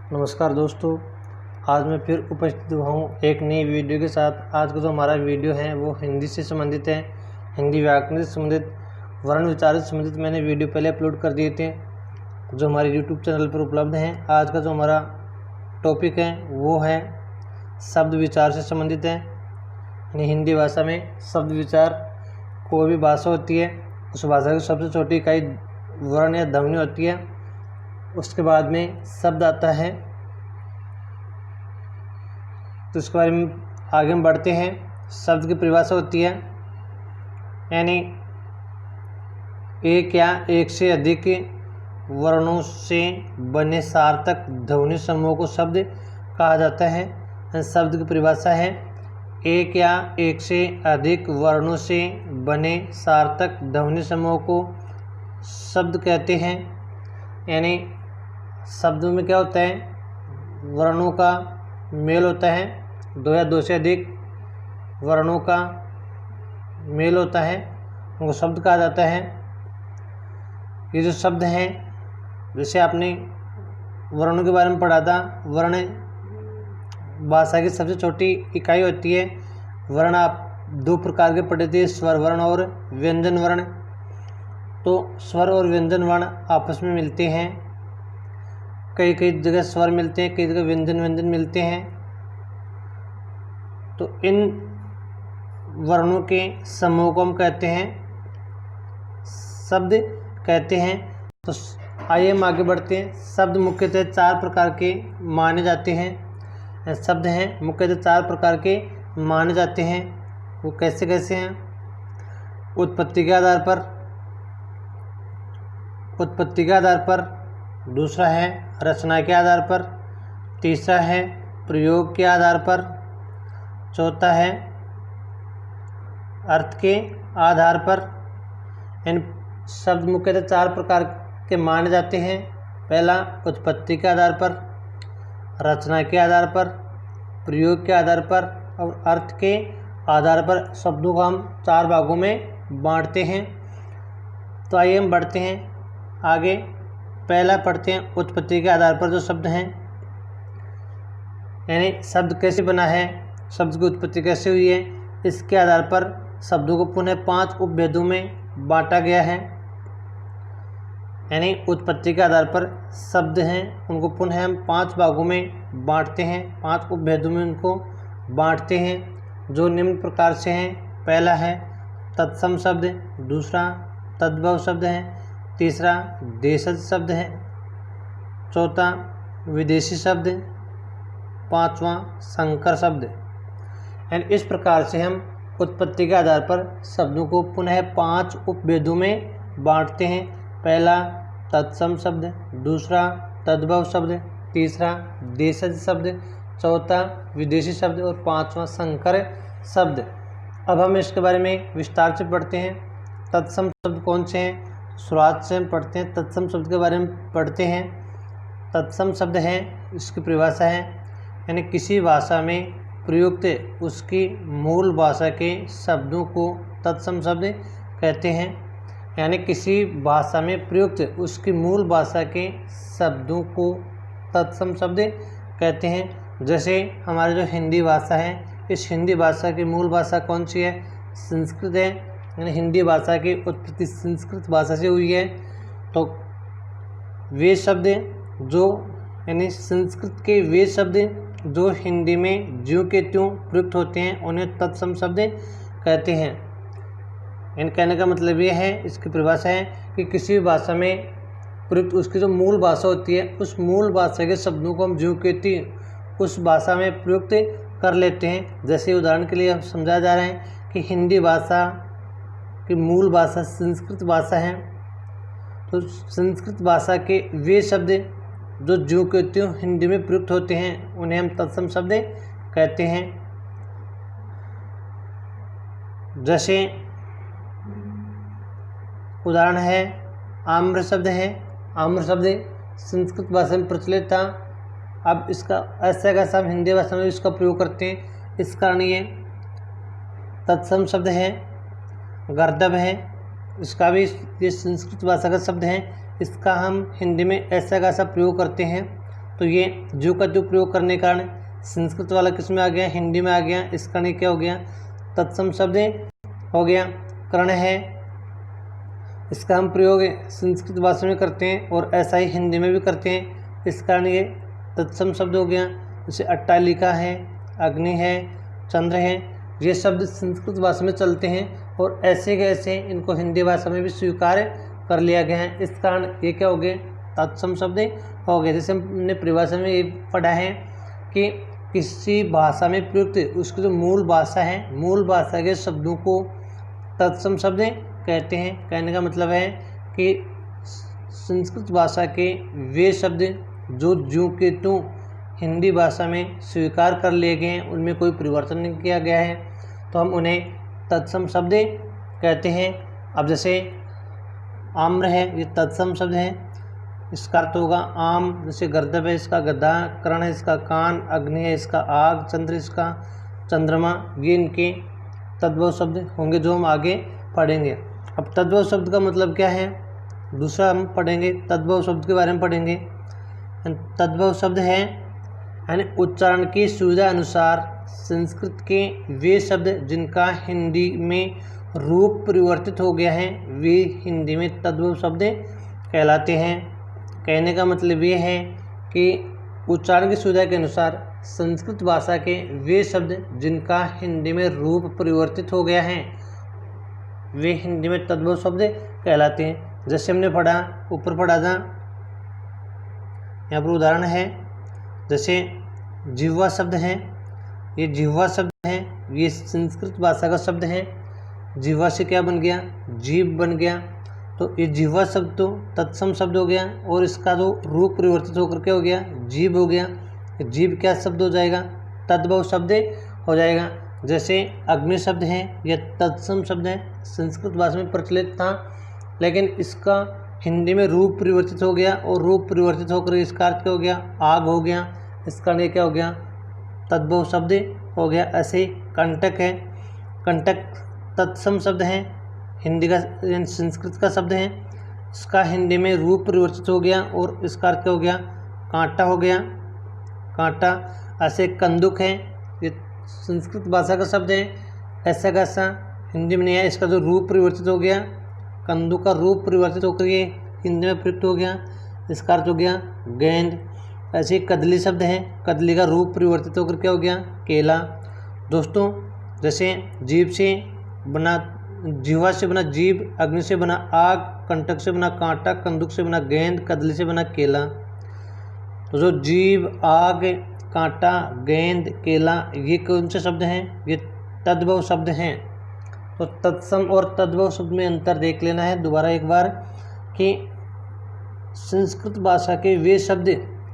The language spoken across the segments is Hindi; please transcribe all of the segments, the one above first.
नमस्कार दोस्तों, आज मैं फिर उपस्थित हुआ हूँ एक नई वीडियो के साथ। आज का जो हमारा वीडियो है वो हिंदी से संबंधित है। हिंदी व्याकरण से संबंधित, वर्ण विचार से संबंधित मैंने वीडियो पहले अपलोड कर दिए थे जो हमारे यूट्यूब चैनल पर उपलब्ध हैं। आज का जो हमारा टॉपिक है वो है शब्द विचार से संबंधित है। यानी हिंदी भाषा में शब्द विचार, कोई भी भाषा होती है उस भाषा की सबसे छोटी इकाई वर्ण या ध्वनि होती है। उसके बाद में शब्द आता है, तो इसके बारे में आगे हम बढ़ते हैं। शब्द की परिभाषा होती है, यानी एक या एक से अधिक वर्णों से बने सार्थक ध्वनि समूह को शब्द कहा जाता है। शब्द की परिभाषा है, एक या एक से अधिक वर्णों से बने सार्थक ध्वनि समूह को शब्द कहते हैं। यानी शब्दों में क्या होता है, वर्णों का मेल होता है, दो या दो से अधिक वर्णों का मेल होता है, उनको शब्द कहा जाता है। ये जो शब्द हैं, जैसे आपने वर्णों के बारे में पढ़ा था, वर्ण भाषा की सबसे छोटी इकाई होती है। वर्ण आप दो प्रकार के पढ़े थे, स्वर वर्ण और व्यंजन वर्ण। तो स्वर और व्यंजन वर्ण आपस में मिलते हैं, कई कई जगह स्वर मिलते हैं, कई जगह व्यंजन मिलते हैं। तो इन वर्णों के समूह को हम कहते हैं शब्द कहते हैं। तो आइए हम आगे बढ़ते हैं। शब्द मुख्यतः चार प्रकार के माने जाते हैं। शब्द हैं मुख्यतः चार प्रकार के माने जाते हैं। वो कैसे कैसे हैं? उत्पत्ति के आधार पर, दूसरा है रचना के आधार पर, तीसरा है प्रयोग के आधार पर, चौथा है अर्थ के आधार पर। इन शब्द मुख्यतः चार प्रकार के माने जाते हैं। पहला उत्पत्ति के आधार पर, रचना के आधार पर, प्रयोग के आधार पर और अर्थ के आधार पर। शब्दों को हम चार भागों में बांटते हैं। तो आइए हम बढ़ते हैं आगे। पहला पढ़ते हैं उत्पत्ति के आधार पर जो शब्द हैं, यानी शब्द कैसे बना है, शब्द की उत्पत्ति कैसे हुई है, इसके आधार पर शब्दों को पुनः 5 उपभेदों में बांटा गया है। यानी उत्पत्ति के आधार पर शब्द हैं उनको पुनः हम 5 भागों में बांटते हैं, 5 उपभेदों में उनको बांटते हैं जो निम्न प्रकार से हैं। पहला है तत्सम शब्द, दूसरा तद्भव शब्द है, तीसरा देशज शब्द है, चौथा विदेशी शब्द, पांचवा संकर शब्द। एंड इस प्रकार से हम उत्पत्ति के आधार पर शब्दों को पुनः 5 उपभेदों में बांटते हैं। पहला तत्सम शब्द, दूसरा तद्भव शब्द, तीसरा देशज शब्द, चौथा विदेशी शब्द और पांचवा संकर शब्द। अब हम इसके बारे में विस्तार से पढ़ते हैं। तत्सम शब्द कौन से हैं? शुरुआत से हम पढ़ते हैं, तत्सम शब्द के बारे में पढ़ते हैं। तत्सम शब्द है, इसकी परिभाषा है, यानी किसी भाषा में प्रयुक्त उसकी मूल भाषा के शब्दों को तत्सम शब्द कहते हैं। यानी किसी भाषा में प्रयुक्त उसकी मूल भाषा के शब्दों को तत्सम शब्द कहते हैं। जैसे हमारी जो हिंदी भाषा है, इस हिंदी भाषा की मूल भाषा कौन सी है? संस्कृत है। यानी हिंदी भाषा की उत्पत्ति संस्कृत भाषा से हुई है। तो वे शब्द जो, यानी संस्कृत के वे शब्द जो हिंदी में ज्यों के त्यों प्रयुक्त होते हैं उन्हें तत्सम शब्द कहते हैं। इन कहने का मतलब ये है, इसकी परिभाषा है कि किसी भी भाषा में प्रयुक्त उसकी जो मूल भाषा होती है, उस मूल भाषा के शब्दों को हम ज्यों के त्यों उस भाषा में प्रयुक्त कर लेते हैं। जैसे उदाहरण के लिए हम समझा जा रहे हैं कि हिंदी भाषा की मूल भाषा संस्कृत भाषा है, तो संस्कृत भाषा के वे शब्द जो ज्यों के त्यों हिंदी में प्रयुक्त होते हैं उन्हें हम तत्सम शब्द कहते हैं। जैसे उदाहरण है आम्र शब्द है। आम्र शब्द संस्कृत भाषा में प्रचलित था, अब इसका ऐसा कैसा हम हिंदी भाषा में इसका प्रयोग करते हैं, इस कारण ये तत्सम शब्द है। गर्दभ है, इसका भी ये संस्कृत भाषा का शब्द है, इसका हम हिंदी में ऐसा कैसा प्रयोग करते हैं, तो ये जो का जो प्रयोग करने के कारण संस्कृत वाला किस में आ गया, हिंदी में आ गया। इस कारण क्या हो गया, तत्सम शब्द हो गया। कर्ण है, इसका हम प्रयोग संस्कृत भाषा में करते हैं और ऐसा ही हिंदी में भी करते हैं, इस कारण ये तत्सम शब्द हो गया। जैसे अट्टालिका है, अग्नि है, चंद्र है, ये शब्द संस्कृत भाषा में चलते हैं और ऐसे के ऐसे इनको हिंदी भाषा में भी स्वीकार कर लिया गया है। इस कारण ये क्या हो गए, तत्सम शब्द हो गए। जैसे हमने परिभाषा में ये पढ़ा है कि किसी भाषा में प्रयुक्त उसकी जो मूल भाषा है, मूल भाषा के शब्दों को तत्सम शब्द कहते हैं। कहने का मतलब है कि संस्कृत भाषा के वे शब्द जो ज्यों के त्यों हिंदी भाषा में स्वीकार कर लिए गए हैं, उनमें कोई परिवर्तन नहीं किया गया है, तो हम उन्हें तत्सम शब्द कहते हैं। अब जैसे आम्र है, ये तत्सम शब्द है, इसका अर्थ होगा आम। जैसे गर्दभ है, इसका गधा, कर्ण है, इसका कान, अग्नि है, इसका आग, चंद्र इसका चंद्रमा, ये इनके तद्भव शब्द होंगे जो हम आगे पढ़ेंगे। अब तद्भव शब्द का मतलब क्या है, दूसरा हम पढ़ेंगे, तद्भव शब्द के बारे में पढ़ेंगे। तद्भव शब्द है यानी उच्चारण की सुविधा अनुसार संस्कृत के वे शब्द जिनका हिंदी में रूप परिवर्तित हो गया है, वे हिंदी में तद्भव शब्द कहलाते हैं। कहने का मतलब ये है कि उच्चारण की सुविधा के अनुसार संस्कृत भाषा के वे शब्द जिनका हिंदी में रूप परिवर्तित हो गया है, वे हिंदी में तद्भव शब्द कहलाते हैं। जैसे हमने पढ़ा, ऊपर पढ़ा था, यहाँ पर उदाहरण है, जैसे जिह्वा शब्द है, ये जिह्वा शब्द है, ये संस्कृत भाषा का शब्द है। जिह्वा से क्या बन गया, जीभ बन गया, तो ये जिह्वा शब्द तो तत्सम शब्द हो गया और इसका जो रूप परिवर्तित होकर के हो गया, जीभ हो गया। जीभ क्या शब्द हो जाएगा, तद्भव शब्द हो जाएगा। जैसे अग्नि शब्द है, यह तत्सम शब्द है, संस्कृत भाषा में प्रचलित था, लेकिन इसका हिंदी में रूप परिवर्तित हो गया और रूप परिवर्तित होकर इसका अर्थ क्या हो गया, आग हो गया। इसका ये क्या हो गया, तद्भव शब्द हो गया। ऐसे ही कंटक है, कंटक तत्सम शब्द है, हिंदी का संस्कृत का शब्द है, इसका हिंदी में रूप परिवर्तित हो गया और इसका अर्थ क्या हो गया, कांटा हो गया, कांटा। ऐसे कंदुक है, ये संस्कृत भाषा का शब्द है, ऐसा कैसा हिंदी में नहीं है, इसका जो रूप परिवर्तित हो गया, कंदुक का रूप परिवर्तित होकर ये हिंदी में प्रयुक्त हो गया, इसका अर्थ हो गया गेंद। ऐसे कदली शब्द है, कदली का रूप परिवर्तित होकर क्या हो गया, केला। दोस्तों जैसे जीभ से बना, जिह्वा से बना जीभ, अग्नि से बना आग, कंटक से बना कांटा, कंदुक से बना गेंद, कदली से बना केला। तो जो जीभ, आग, कांटा, गेंद, केला, ये कौन से शब्द हैं, ये तद्भव शब्द हैं। तो तत्सम और तद्भव शब्द में अंतर देख लेना है दोबारा एक बार कि संस्कृत भाषा के वे शब्द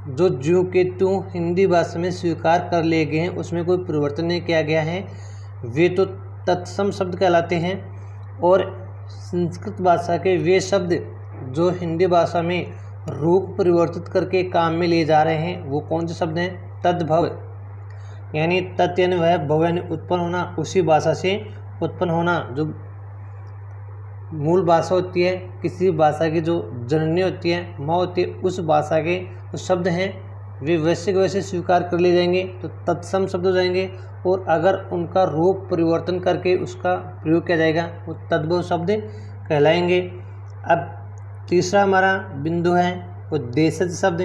जो ज्यों के त्यों हिंदी भाषा में स्वीकार कर लिए गए हैं, उसमें कोई परिवर्तन नहीं किया गया है, वे तो तत्सम शब्द कहलाते हैं। और संस्कृत भाषा के वे शब्द जो हिंदी भाषा में रूप परिवर्तित करके काम में लिए जा रहे हैं, वो कौन से शब्द हैं, तद्भव। यानी तत् यानी वह, भव यानी उत्पन्न होना, उसी भाषा से उत्पन्न होना। जो मूल भाषा होती है, किसी भाषा की जो जननी होती है, माँ होती है, उस भाषा के जो शब्द हैं वे वैसे के वैसे स्वीकार कर लिए जाएंगे, तो तत्सम शब्द हो जाएंगे। और अगर उनका रूप परिवर्तन करके उसका प्रयोग किया जाएगा, वो तद्भव शब्द कहलाएंगे। अब तीसरा हमारा बिंदु है वो देशज शब्द।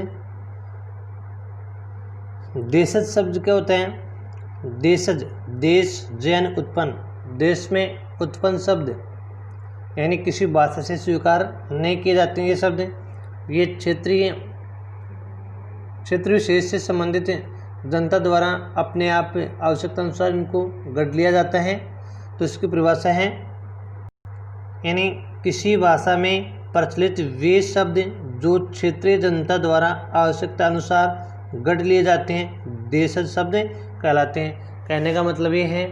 देशज शब्द क्या होता है, देशज, देश जैन उत्पन्न, देश में उत्पन्न शब्द, यानी किसी भाषा से स्वीकार नहीं किए जाते हैं ये शब्द। ये क्षेत्र विशेष से संबंधित जनता द्वारा अपने आप आवश्यकता अनुसार इनको गढ़ लिया जाता है। तो इसकी परिभाषा है, यानी किसी भाषा में प्रचलित वे शब्द जो क्षेत्रीय जनता द्वारा आवश्यकता अनुसार गढ़ लिए जाते हैं, देशज शब्द कहलाते हैं। कहने का मतलब ये है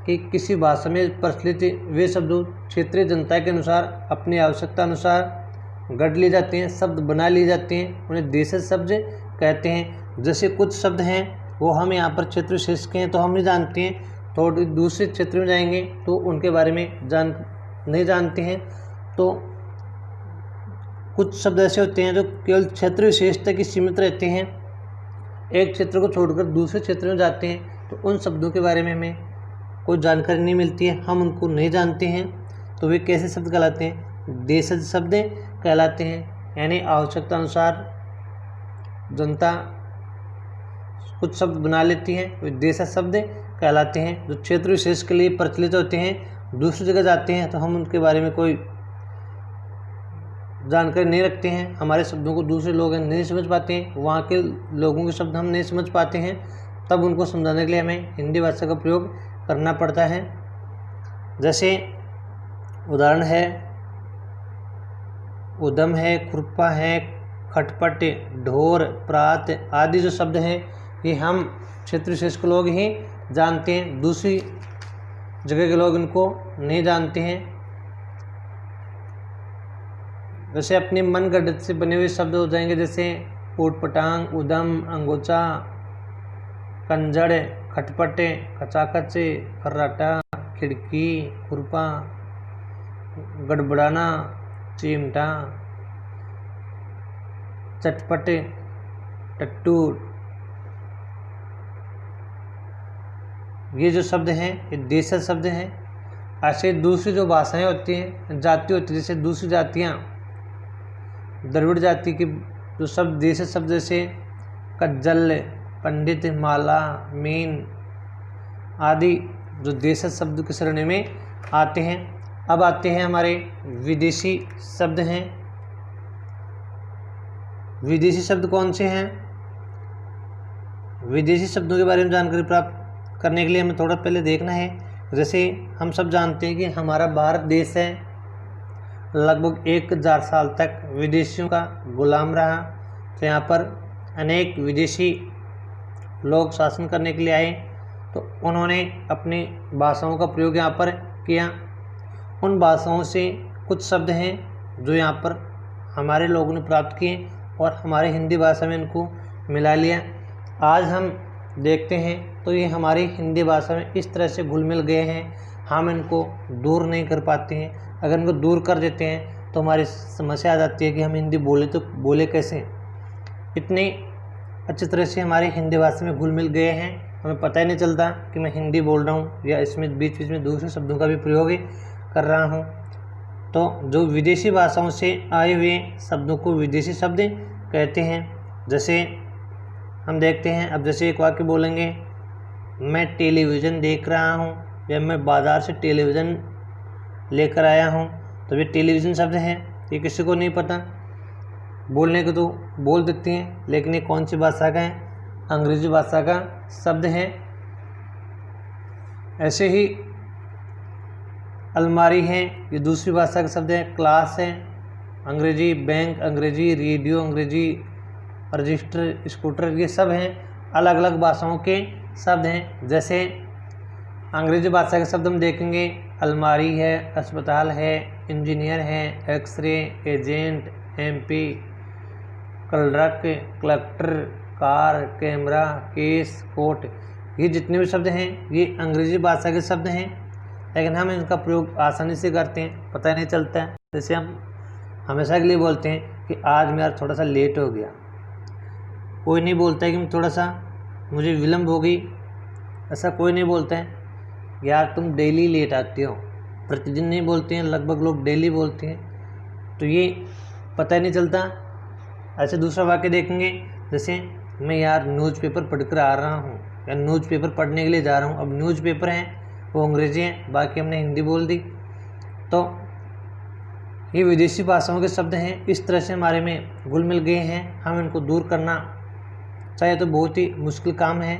कि किसी भाषा में प्रचलित वे शब्द क्षेत्रीय जनता के अनुसार अपनी आवश्यकता अनुसार गढ़ लिए जाते हैं, शब्द बना लिए जाते हैं, उन्हें देशज शब्द कहते हैं। जैसे कुछ शब्द हैं वो हम यहाँ पर क्षेत्र विशेष के हैं तो हम नहीं जानते हैं, तो दूसरे क्षेत्र में जाएंगे तो उनके बारे में नहीं जानते हैं। तो कुछ शब्द ऐसे होते हैं जो केवल क्षेत्र विशेष तक ही सीमित रहते हैं, एक क्षेत्र को छोड़कर दूसरे क्षेत्र में जाते हैं तो उन शब्दों के बारे में हमें कोई जानकारी नहीं मिलती है, हम उनको नहीं जानते हैं, तो वे कैसे शब्द कहलाते हैं? देशज शब्द कहलाते हैं। यानी आवश्यकता अनुसार जनता कुछ शब्द बना लेती है, वे देशज शब्द कहलाते हैं। जो क्षेत्र विशेष के लिए प्रचलित होते हैं, दूसरी जगह जाते हैं तो हम उनके बारे में कोई जानकारी नहीं रखते हैं, हमारे शब्दों को दूसरे लोग नहीं समझ पाते हैं, वहाँ के लोगों के शब्द हम नहीं समझ पाते हैं, तब उनको समझाने के लिए हमें हिंदी भाषा का प्रयोग करना पड़ता है। जैसे उदाहरण है उदम है, खुरपा है, खटपट, ढोर, प्रात आदि जो शब्द हैं ये हम क्षेत्र विशेष के लोग ही जानते हैं, दूसरी जगह के लोग इनको नहीं जानते हैं। जैसे अपने मन गढ़ से बने हुए शब्द हो जाएंगे, जैसे ऊटपटांग, उदम, अंगोचा, कंजड़, खटपट, खचाखच, खर्राटा, खिड़की, खुरपा, गड़बड़ाना, चिमटा, चटपट, टट्टू, ये जो शब्द हैं ये देशज शब्द हैं। ऐसे दूसरी जो भाषाएं होती हैं, जाति होती है, जैसे दूसरी जातियाँ द्रविड़ जाति की जो शब्द देशज शब्द जैसे कज्जल, पंडित, माला, मीन आदि जो देशज शब्द के श्रेणी में आते हैं। अब आते हैं हमारे विदेशी शब्द हैं। विदेशी शब्द कौन से हैं? विदेशी शब्दों के बारे में जानकारी प्राप्त करने के लिए हमें थोड़ा पहले देखना है। जैसे हम सब जानते हैं कि हमारा भारत देश है लगभग 1000 साल तक विदेशियों का गुलाम रहा, तो यहाँ पर अनेक विदेशी लोग शासन करने के लिए आए, तो उन्होंने अपनी भाषाओं का प्रयोग यहाँ पर किया। उन भाषाओं से कुछ शब्द हैं जो यहाँ पर हमारे लोगों ने प्राप्त किए और हमारे हिंदी भाषा में इनको मिला लिया। आज हम देखते हैं तो ये हमारी हिंदी भाषा में इस तरह से घुल मिल गए हैं, हम इनको दूर नहीं कर पाते हैं। अगर इनको दूर कर देते हैं तो हमारी समस्या आ जाती है कि हम हिंदी बोले तो बोले कैसे। इतनी अच्छी तरह से हमारी हिंदी भाषा में घुल मिल गए हैं, हमें पता ही नहीं चलता कि मैं हिंदी बोल रहा हूँ या इसमें बीच बीच में दूसरे शब्दों का भी प्रयोग कर रहा हूँ। तो जो विदेशी भाषाओं से आए हुए शब्दों को विदेशी शब्द कहते हैं। जैसे हम देखते हैं, अब जैसे एक वाक्य बोलेंगे, मैं टेलीविज़न देख रहा हूँ या मैं बाज़ार से टेलीविज़न लेकर आया हूँ, तो ये टेलीविज़न शब्द हैं, ये किसी को नहीं पता। बोलने को तो बोल देते हैं लेकिन ये कौन सी भाषा का है? अंग्रेजी भाषा का शब्द है। ऐसे ही अलमारी है, ये दूसरी भाषा का शब्द है। क्लास है अंग्रेजी, बैंक अंग्रेजी, रेडियो अंग्रेजी, रजिस्टर, स्कूटर, ये सब हैं अलग अलग भाषाओं के शब्द हैं। जैसे अंग्रेजी भाषा के शब्द हम देखेंगे, अलमारी है, अस्पताल है, इंजीनियर है, X-ray, agent, MP, clerk, collector, car, camera, case, court, ये जितने भी शब्द हैं ये अंग्रेजी भाषा के शब्द हैं, लेकिन हम इनका प्रयोग आसानी से करते हैं, पता ही नहीं चलता है। जैसे हम हमेशा के लिए बोलते हैं कि आज मैं यार थोड़ा सा लेट हो गया, कोई नहीं बोलता है कि थोड़ा सा मुझे विलम्ब हो गई, ऐसा कोई नहीं बोलता है। यार तुम डेली लेट आते हो, प्रतिदिन नहीं बोलते हैं, लगभग लोग डेली बोलते हैं, तो ये पता ही नहीं चलता। ऐसे दूसरा वाक्य देखेंगे, जैसे मैं यार न्यूज़पेपर पढ़कर आ रहा हूँ या न्यूज़पेपर पढ़ने के लिए जा रहा हूँ। अब न्यूज़पेपर हैं वो अंग्रेजी हैं, बाकी हमने हिंदी बोल दी, तो ये विदेशी भाषाओं के शब्द हैं। इस तरह से हमारे में घुल मिल गए हैं, हम इनको दूर करना चाहे तो बहुत ही मुश्किल काम है।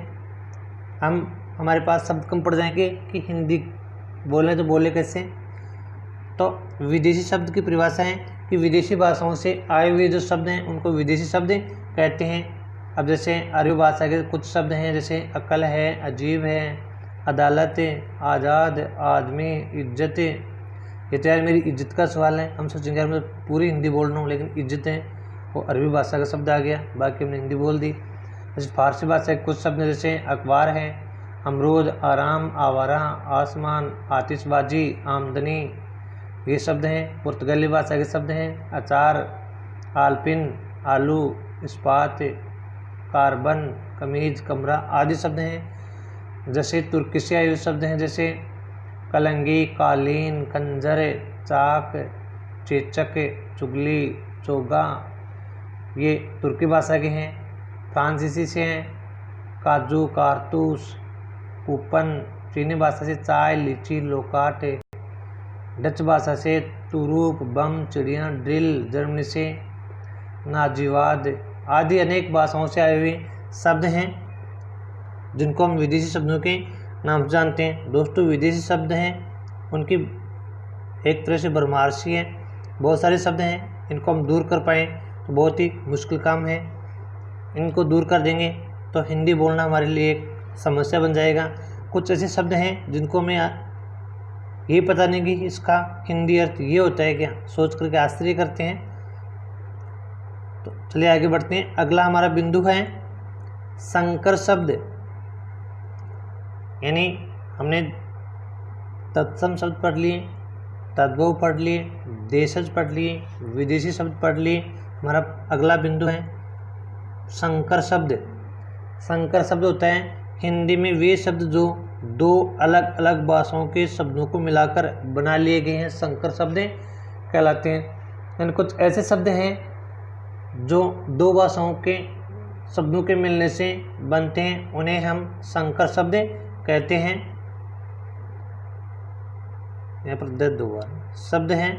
हमारे पास शब्द कम पड़ जाएंगे कि हिंदी बोलें तो बोले कैसे। तो विदेशी शब्द की परिभाषा है कि विदेशी भाषाओं से आए हुए जो शब्द हैं उनको विदेशी शब्द कहते हैं। अब जैसे अरबी भाषा के कुछ शब्द हैं, जैसे अकल है, अजीब है, अदालत, आज़ाद, आदमी, इज्जत। ये तो यार मेरी इज्जत का सवाल है, हम सोचेंगे यार मैं पूरी हिंदी बोल रहा हूँ लेकिन इज्जत है वो अरबी भाषा का शब्द आ गया, बाकी हमने हिंदी बोल दी। जैसे फारसी भाषा के कुछ शब्द जैसे अखबार है, अमरूद, आराम, आवारा, आसमान, आतिशबाजी, आमदनी, ये शब्द हैं। पुर्तगाली भाषा के शब्द हैं अचार, आलपिन, आलू, इस्पात, कार्बन, कमीज, कमरा आदि शब्द हैं। जैसे तुर्की से आए हुए शब्द हैं जैसे कलंगी, कालीन, खंजर, चाक, चेचक, चुगली, चोगा, ये तुर्की भाषा के हैं। फ्रांसीसी से हैं काजू, कारतूस, कूपन। चीनी भाषा से चाय, लीची, लोकाट। डच भाषा से तुरूप, बम, चिड़िया, ड्रिल। जर्मनी से नाजीवाद आदि अनेक भाषाओं से आए हुए शब्द हैं जिनको हम विदेशी शब्दों के नाम से जानते हैं। दोस्तों विदेशी शब्द हैं उनकी एक तरह से भरमारसी है, बहुत सारे शब्द हैं, इनको हम दूर कर पाएँ तो बहुत ही मुश्किल काम है। इनको दूर कर देंगे तो हिंदी बोलना हमारे लिए एक समस्या बन जाएगा। कुछ ऐसे शब्द हैं जिनको हमें ये पता नहीं कि इसका हिंदी अर्थ ये होता है क्या, सोच करके आश्चर्य करते हैं। तो चलिए आगे बढ़ते हैं। अगला हमारा बिंदु है संकर शब्द, यानी हमने तत्सम शब्द पढ़ लिए, तद्भव पढ़ लिए, देशज पढ़ लिए, विदेशी शब्द पढ़ लिए। हमारा अगला बिंदु है संकर शब्द। संकर शब्द होता है हिंदी में वे शब्द जो दो अलग अलग भाषाओं के शब्दों को मिलाकर बना लिए गए हैं, संकर शब्द कहलाते हैं। यानी कुछ ऐसे शब्द हैं जो दो भाषाओं के शब्दों के मिलने से बनते हैं, उन्हें हम संकर शब्द कहते हैं। यहाँ पर 2 बार शब्द हैं,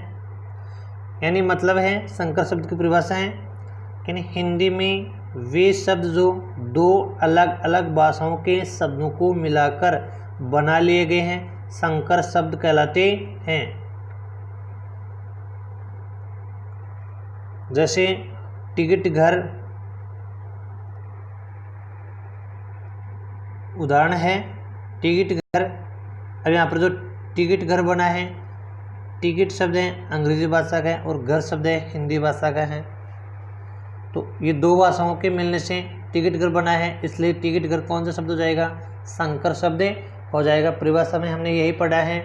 यानी मतलब है संकर शब्द की परिभाषा है यानी हिंदी में वे शब्द जो दो अलग अलग भाषाओं के शब्दों को मिलाकर बना लिए गए हैं, संकर शब्द कहलाते हैं। जैसे टिकट घर उदाहरण है, टिकट घर। अब यहाँ पर जो टिकट घर बना है, टिकट शब्द है अंग्रेजी भाषा का है और घर शब्द है हिंदी भाषा का है। तो ये दो भाषाओं के मिलने से टिकट घर बना है, इसलिए टिकट घर कौन सा शब्द हो जाएगा, संकर शब्द हो जाएगा। परिभाषा में हमने यही पढ़ा है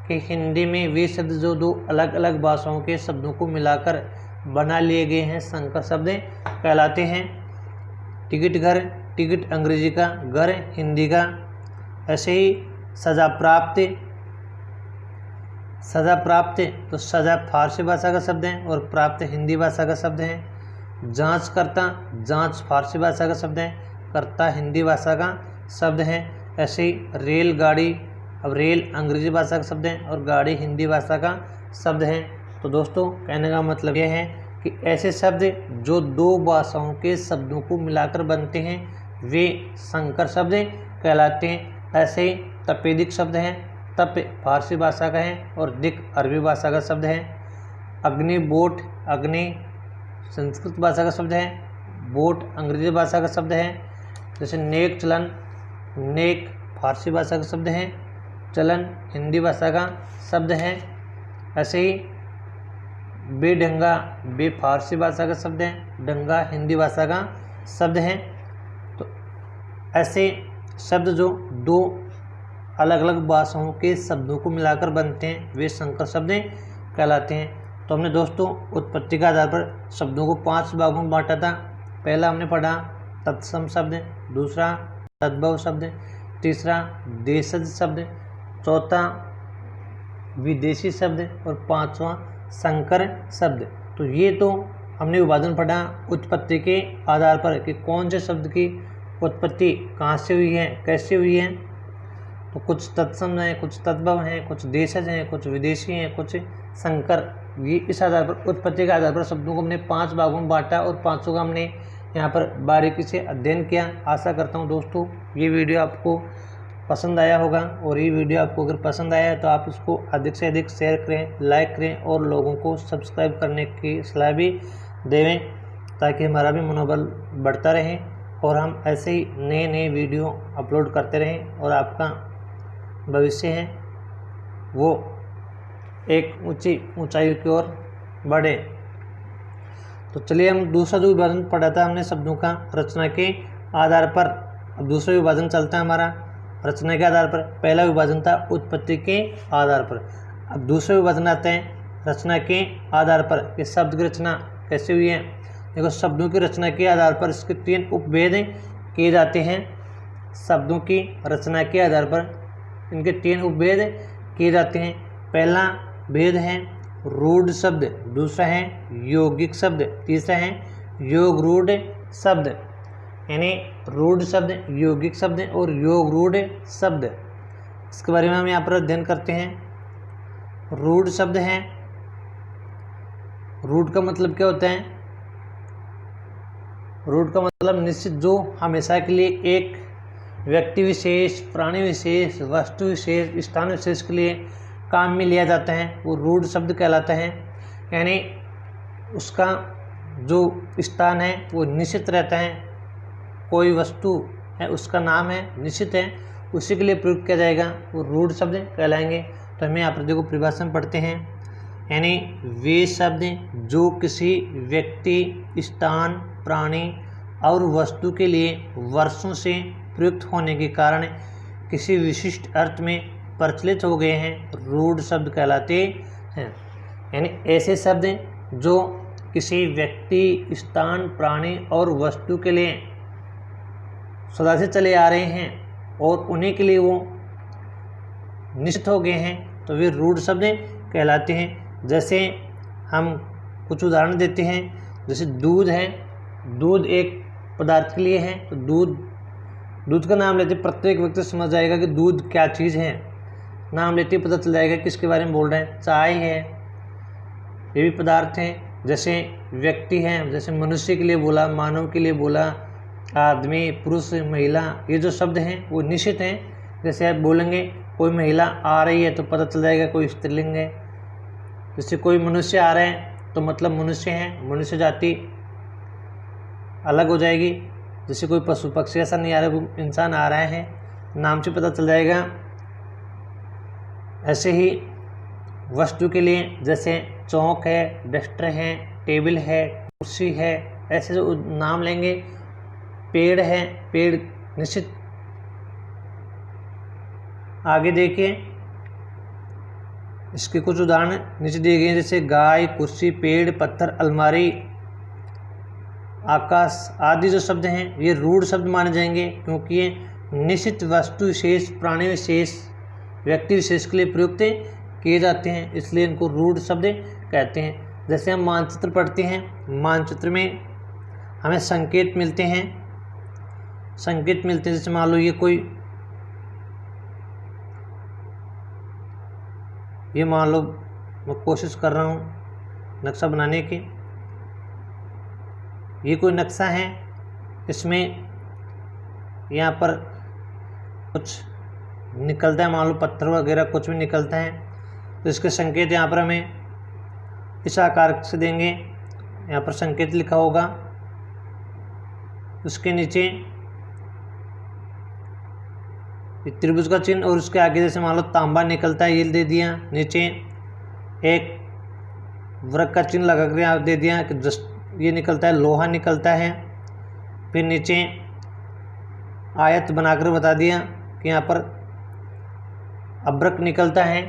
कि हिंदी में वे शब्द जो दो अलग अलग भाषाओं के शब्दों को मिलाकर बना लिए गए हैं, संकर शब्द कहलाते हैं। टिकट घर, टिकट अंग्रेजी का, घर हिंदी का। ऐसे ही सजा प्राप्त, सजा प्राप्त तो सजा फारसी भाषा का शब्द है और प्राप्त हिंदी भाषा का शब्द है। जांच करता, जांच फारसी भाषा का शब्द है, करता हिंदी भाषा का शब्द है। ऐसे ही रेलगाड़ी, अब रेल अंग्रेजी भाषा का शब्द है और गाड़ी हिंदी भाषा का शब्द है। तो दोस्तों कहने का मतलब यह है कि ऐसे शब्द जो दो भाषाओं के शब्दों को मिलाकर बनते हैं वे संकर शब्द कहलाते हैं। ऐसे ही तपेदिक शब्द हैं, तप फारसी भाषा का है और दिक अरबी भाषा का शब्द है। अग्नि, बोट, अग्नि संस्कृत भाषा का शब्द है, बोट अंग्रेजी भाषा का शब्द है। जैसे नेक, चलन, नेक फारसी भाषा का शब्द है, चलन हिंदी भाषा का शब्द है। ऐसे ही बेढंगा, बे फारसी भाषा का शब्द है, डंगा हिंदी भाषा का शब्द है। तो ऐसे शब्द जो दो अलग अलग भाषाओं के शब्दों को मिलाकर बनते हैं वे संकर शब्द कहलाते हैं। तो हमने दोस्तों उत्पत्ति के आधार पर शब्दों को 5 भागों में बांटा था। पहला हमने पढ़ा तत्सम शब्द, दूसरा तद्भव शब्द, तीसरा देशज शब्द, चौथा विदेशी शब्द और 5वां संकर शब्द। तो ये तो हमने विभाजन पढ़ा उत्पत्ति के आधार पर कि कौन से शब्द की उत्पत्ति कहाँ से हुई है, कैसे हुई है। तो कुछ तत्सम हैं, कुछ तद्भव हैं, कुछ देशज हैं, कुछ विदेशी हैं, कुछ संकर। ये इस आधार पर उत्पत्ति के आधार पर शब्दों को हमने 5 भागों में बांटा और 5 का हमने यहाँ पर बारीकी से अध्ययन किया। आशा करता हूँ दोस्तों ये वीडियो आपको पसंद आया होगा और ये वीडियो आपको अगर पसंद आया है तो आप इसको अधिक से अधिक शेयर करें, लाइक करें और लोगों को सब्सक्राइब करने की सलाह भी देवें ताकि हमारा भी मनोबल बढ़ता रहे और हम ऐसे ही नए नए वीडियो अपलोड करते रहें और आपका भविष्य है वो एक ऊंची ऊंचाई की ओर बढ़े। तो चलिए हम दूसरा जो विभाजन पढ़ा था हमने शब्दों का रचना के आधार पर, अब दूसरा विभाजन चलता है हमारा रचना के आधार पर। पहला विभाजन था उत्पत्ति के आधार पर, अब दूसरा विभाजन आता है रचना के आधार पर कि शब्द की रचना कैसे हुई है। देखो शब्दों की रचना के आधार पर इसके 3 उपभेद किए जाते हैं। शब्दों की रचना के आधार पर इनके 3 उपभेद किए जाते हैं। पहला भेद है रूढ़ शब्द, दूसरा है यौगिक शब्द, तीसरा है योग रूढ़ शब्द। यानी रूढ़ शब्द, यौगिक शब्द और योग रूढ़ शब्द, इसके बारे में हम यहाँ पर अध्ययन करते हैं। रूढ़ शब्द हैं, रूढ़ का मतलब क्या होता है? रूढ़ का मतलब निश्चित, जो हमेशा के लिए एक व्यक्ति विशेष, प्राणी विशेष, वस्तु विशेष, स्थान विशेष के लिए काम में लिया जाता है, वो रूढ़ शब्द कहलाता है। यानी उसका जो स्थान है वो निश्चित रहता है, कोई वस्तु है उसका नाम है निश्चित है, उसी के लिए प्रयोग किया जाएगा, वो रूढ़ शब्द कहलाएंगे। तो हमें यहाँ पर देखो परिभाषा में पढ़ते हैं। यानी वे शब्द जो किसी व्यक्ति, स्थान, प्राणी और वस्तु के लिए वर्षों से प्रयुक्त होने के कारण किसी विशिष्ट अर्थ में प्रचलित हो गए हैं, रूढ़ शब्द कहलाते हैं। यानी ऐसे शब्द जो किसी व्यक्ति, स्थान, प्राणी और वस्तु के लिए सदा से चले आ रहे हैं और उन्हीं के लिए वो निश्चित हो गए हैं, तो वे रूढ़ शब्द कहलाते हैं। जैसे हम कुछ उदाहरण देते हैं, जैसे दूध है, दूध एक पदार्थ के लिए है, तो दूध का नाम लेते प्रत्येक व्यक्ति समझ जाएगा कि दूध क्या चीज़ है, नाम लेते पता चल जाएगा किसके बारे में बोल रहे हैं। चाय है, ये भी पदार्थ हैं। जैसे व्यक्ति हैं, जैसे मनुष्य के लिए बोला, मानव के लिए बोला, आदमी, पुरुष, महिला, ये जो शब्द हैं वो निश्चित हैं। जैसे आप बोलेंगे कोई महिला आ रही है तो पता चल जाएगा कोई स्त्रीलिंग है। जैसे कोई मनुष्य आ रहे हैं तो मतलब मनुष्य हैं, मनुष्य जाति अलग हो जाएगी। जैसे कोई पशु पक्षी ऐसा नहीं आ रहा, कोई इंसान आ रहा है, नाम से पता चल जाएगा। ऐसे ही वस्तु के लिए जैसे चौक है, डस्टर है, टेबल है, कुर्सी है, ऐसे जो नाम लेंगे। पेड़ है, पेड़ निश्चित। आगे देखिए, इसके कुछ उदाहरण नीचे दिए गए हैं, जैसे गाय, कुर्सी, पेड़, पत्थर, अलमारी, आकाश आदि जो शब्द हैं ये रूढ़ शब्द माने जाएंगे, क्योंकि ये निश्चित वस्तु विशेष, प्राणी विशेष, व्यक्ति विशेष के लिए प्रयुक्त किए जाते हैं, इसलिए इनको रूढ़ शब्द कहते हैं। जैसे हम मानचित्र पढ़ते हैं, मानचित्र में हमें संकेत मिलते हैं, जैसे मान लो ये मान लो मैं कोशिश कर रहा हूँ नक्शा बनाने की। ये कोई नक्शा है, इसमें यहाँ पर कुछ निकलता है, मान लो पत्थर वगैरह कुछ भी निकलता है, तो इसके संकेत यहाँ पर हमें इस आकार से देंगे। यहाँ पर संकेत लिखा होगा, उसके नीचे त्रिभुज का चिन्ह, और उसके आगे जैसे मान लो तांबा निकलता है, ये दे दिया। नीचे एक वृक्क का चिन्ह लगा कर यहाँ दे दिया कि ये निकलता है, लोहा निकलता है। फिर नीचे आयत बनाकर बता दिया कि यहाँ पर अब्रक निकलता है।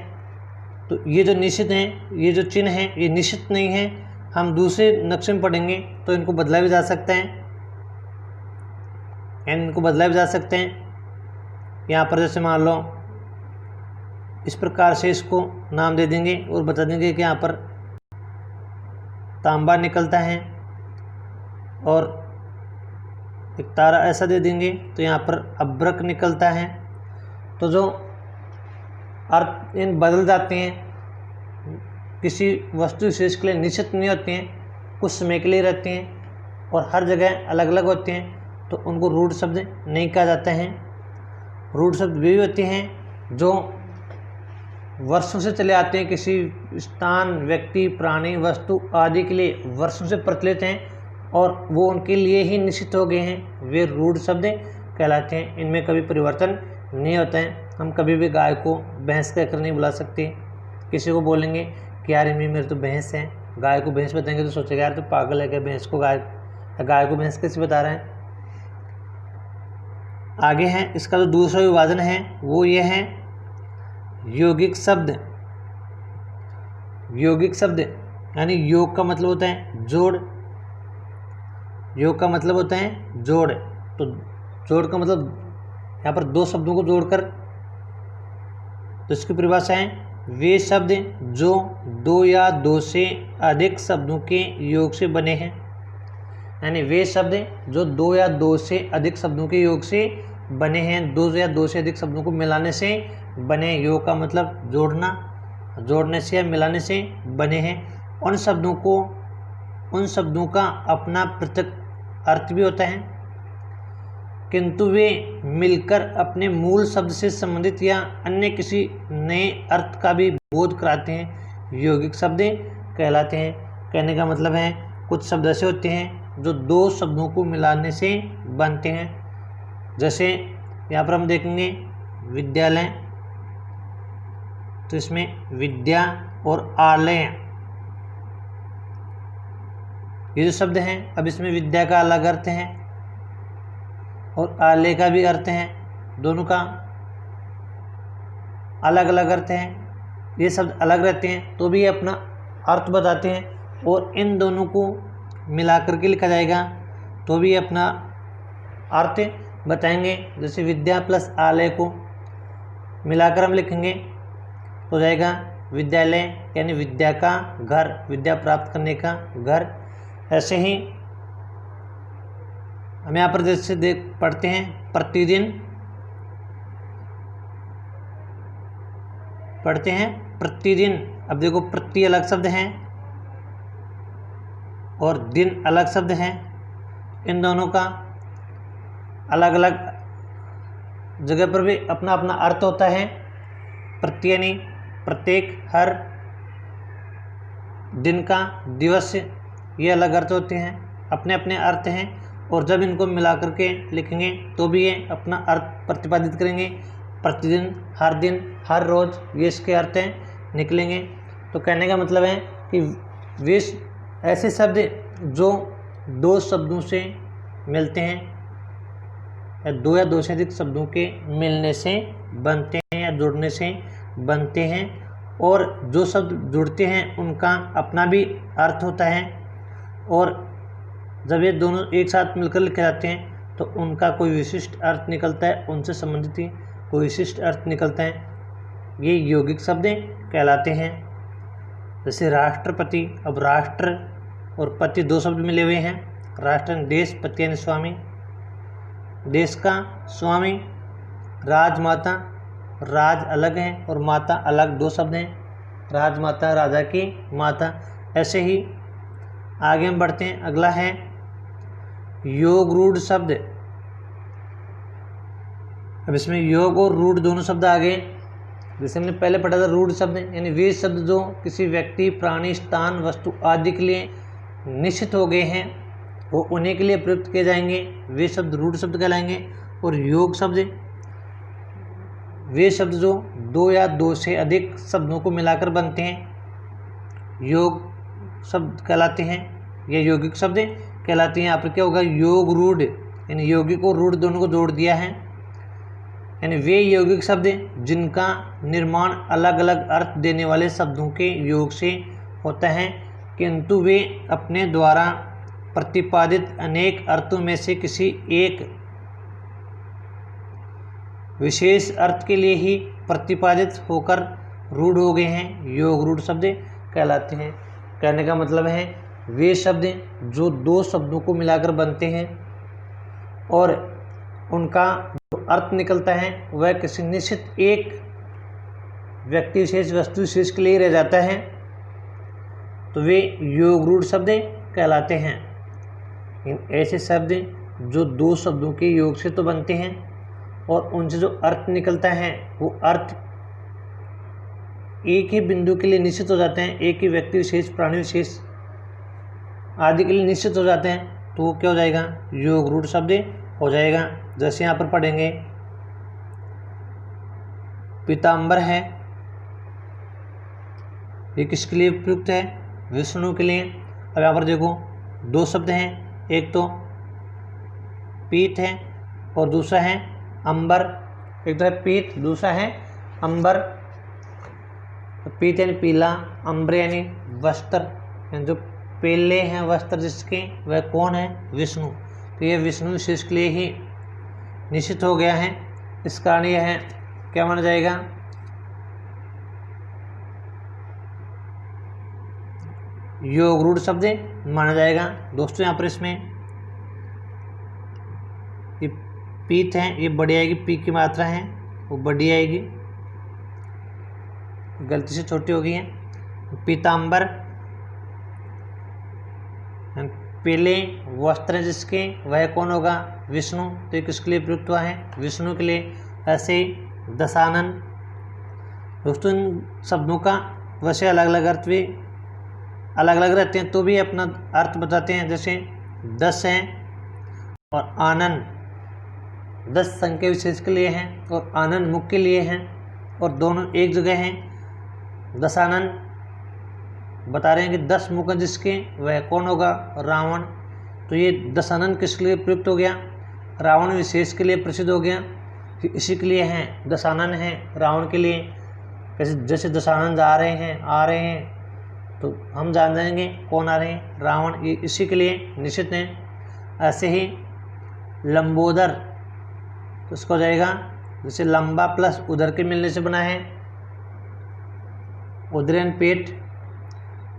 तो ये जो निश्चित हैं, ये जो चिन्ह हैं, ये निश्चित नहीं है। हम दूसरे नक्शे में पढ़ेंगे तो इनको बदला भी जा सकता है, इनको बदला भी जा सकते हैं। यहाँ पर जैसे मान लो इस प्रकार से इसको नाम दे देंगे और बता देंगे कि यहाँ पर तांबा निकलता है, और एक तारा ऐसा दे देंगे तो यहाँ पर अब्रक निकलता है। तो जो अर्थ इन बदल जाते हैं, किसी वस्तु विशेष के लिए निश्चित नहीं होते हैं, कुछ समय के लिए रहते हैं और हर जगह अलग अलग होते हैं, तो उनको रूढ़ शब्द नहीं कहा जाता है। रूढ़ शब्द भी होते हैं जो वर्षों से चले आते हैं, किसी स्थान, व्यक्ति, प्राणी, वस्तु आदि के लिए वर्षों से प्रचलित हैं और वो उनके लिए ही निश्चित हो गए हैं, वे रूढ़ शब्द कहलाते हैं। इनमें कभी परिवर्तन नहीं होता है। हम कभी भी गाय को भैंस कहकर नहीं बुला सकते। किसी को बोलेंगे कि यार मेरे तो भैंस है, गाय को भैंस बताएंगे तो सोचेगा यार तो पागल है, क्या भैंस को गाय को भैंस कैसे बता रहे हैं। आगे है इसका जो दूसरा विभाजन है वो ये है यौगिक शब्द। यौगिक शब्द यानी योग का मतलब होता है जोड़, योग का मतलब होता है जोड़। तो जोड़ का मतलब यहाँ पर दो शब्दों को जोड़कर, तो इसकी परिभाषा है वे शब्द जो दो या दो से अधिक शब्दों के योग से बने हैं। यानी वे शब्द जो दो या दो से अधिक शब्दों के योग से बने हैं, दो या दो से अधिक शब्दों को मिलाने से बने। योग का मतलब जोड़ना, जोड़ने से या मिलाने से बने हैं। उन शब्दों का अपना पृथक अर्थ भी होता है, किंतु वे मिलकर अपने मूल शब्द से संबंधित या अन्य किसी नए अर्थ का भी बोध कराते हैं, यौगिक शब्द कहलाते हैं। कहने का मतलब है कुछ शब्द ऐसे होते हैं जो दो शब्दों को मिलाने से बनते हैं। जैसे यहाँ पर हम देखेंगे विद्यालय, तो इसमें विद्या और आलय ये जो शब्द हैं, अब इसमें विद्या का अलग अर्थ है और आलय का भी अर्थ है, दोनों का अलग अलग अर्थ है। ये शब्द अलग रहते हैं तो भी ये अपना अर्थ बताते हैं, और इन दोनों को मिला करके लिखा जाएगा तो भी अपना अर्थ बताएंगे। जैसे विद्या प्लस आलय को मिलाकर हम लिखेंगे तो जाएगा विद्यालय, यानी विद्या का घर, विद्या प्राप्त करने का घर। ऐसे ही हम यहाँ पर जैसे पढ़ते हैं प्रतिदिन, पढ़ते हैं प्रतिदिन। अब देखो प्रति अलग शब्द हैं और दिन अलग शब्द हैं, इन दोनों का अलग अलग जगह पर भी अपना अपना अर्थ होता है। प्रति यानी प्रत्येक, हर, दिन का, दिवस, ये अलग अर्थ होते हैं, अपने अपने अर्थ हैं। और जब इनको मिला करके लिखेंगे तो भी ये अपना अर्थ प्रतिपादित करेंगे। प्रतिदिन, हर दिन, हर रोज़, ये इसके अर्थ हैं निकलेंगे। तो कहने का मतलब है कि वे ऐसे शब्द जो दो शब्दों से मिलते हैं या दो से अधिक शब्दों के मिलने से बनते हैं या जुड़ने से बनते हैं, और जो शब्द जुड़ते हैं उनका अपना भी अर्थ होता है, और जब ये दोनों एक साथ मिलकर लिखे जाते हैं तो उनका कोई विशिष्ट अर्थ निकलता है, उनसे संबंधित ही कोई विशिष्ट अर्थ निकलता है। ये यौगिक शब्द कहलाते हैं। जैसे राष्ट्रपति, अब राष्ट्र और पति दो शब्द मिले हुए हैं। राष्ट्र यानी देश, पति यानी स्वामी, देश का स्वामी। राजमाता, राज अलग है और माता अलग, दो शब्द हैं। राजमाता, राजा की माता। ऐसे ही आगे हम बढ़ते हैं। अगला है योग रूढ़ शब्द। अब इसमें योग और रूढ़ दोनों शब्द आ गए। जैसे हमने पहले पढ़ा था रूढ़ शब्द यानी वे शब्द जो किसी व्यक्ति, प्राणी, स्थान, वस्तु आदि के लिए निश्चित हो गए हैं, वो उन्हीं के लिए प्रयुक्त किए जाएंगे, वे शब्द रूढ़ शब्द कहलाएंगे। और योग शब्द वे शब्द जो दो या दो से अधिक शब्दों को मिलाकर बनते हैं, योग शब्द कहलाते हैं। ये यौगिक शब्द कहलाते हैं। यहाँ पर क्या होगा, योग रूढ़ यानी यौगिक और रूढ़ दोनों को जोड़ दिया है। यानी वे यौगिक शब्द जिनका निर्माण अलग अलग अर्थ देने वाले शब्दों के योग से होता है, किंतु वे अपने द्वारा प्रतिपादित अनेक अर्थों में से किसी एक विशेष अर्थ के लिए ही प्रतिपादित होकर रूढ़ हो गए हैं, योग रूढ़ शब्द कहलाते हैं। कहने का मतलब है वे शब्द जो दो शब्दों को मिलाकर बनते हैं और उनका जो अर्थ निकलता है वह किसी निश्चित एक व्यक्ति विशेष, वस्तु विशेष के लिए रह जाता है, तो वे योग रूढ़ शब्द कहलाते हैं। इन ऐसे शब्द जो दो शब्दों के योग से तो बनते हैं और उनसे जो अर्थ निकलता है वो अर्थ एक ही बिंदु के लिए निश्चित हो जाते हैं, एक ही व्यक्ति विशेष, प्राणी विशेष आदि के लिए निश्चित हो जाते हैं, तो वो क्या हो जाएगा, योग रूढ़ शब्द हो जाएगा। जैसे यहाँ पर पढ़ेंगे पीताम्बर है, ये किसके लिए प्रयुक्त है, विष्णु के लिए। अब यहाँ पर देखो दो शब्द हैं, एक तो पीत है और दूसरा है अंबर। एक तो है पीत, दूसरा है अंबर। पीत यानी पीला, अंबर यानी वस्त्र, यानी जो पेले हैं वस्त्र जिसके, वह कौन है? विष्णु। तो ये विष्णु विशेष के लिए ही निश्चित हो गया है। इस कारण यह है क्या माना जाएगा? योग रूढ़ शब्द माना जाएगा। दोस्तों यहाँ पर इसमें ये पीत है, ये बड़ी आएगी, पी की मात्रा है वो बड़ी आएगी, गलती से छोटी हो गई है। पीताम्बर, पीले वस्त्र जिसके, वह कौन होगा? विष्णु। तो ये किसके लिए प्रयुक्त हुआ है? विष्णु के लिए। ऐसे दशानन। दोस्तों इन शब्दों का वैसे अलग अलग अर्थ भी अलग अलग रहते हैं, तो भी अपना अर्थ बताते हैं। जैसे 10 हैं और आनंद, 10 संख्या विशेष के लिए हैं और आनंद मुख के लिए हैं, और दोनों एक जगह हैं। दशानन बता रहे हैं कि 10 मुख जिसके, वह कौन होगा? रावण। तो ये दशानन किसके लिए प्रयुक्त हो गया? रावण विशेष के लिए प्रसिद्ध हो गया कि इसी के लिए हैं, दशानन हैं रावण के लिए। जैसे दशानन आ रहे हैं, आ रहे हैं, तो हम जान जाएंगे कौन आ रहे हैं? रावण। ये इसी के लिए निश्चित हैं। ऐसे ही लंबोदर, तो इसको हो जाएगा जैसे लंबा प्लस उदर के मिलने से बना है, उदरन पेट।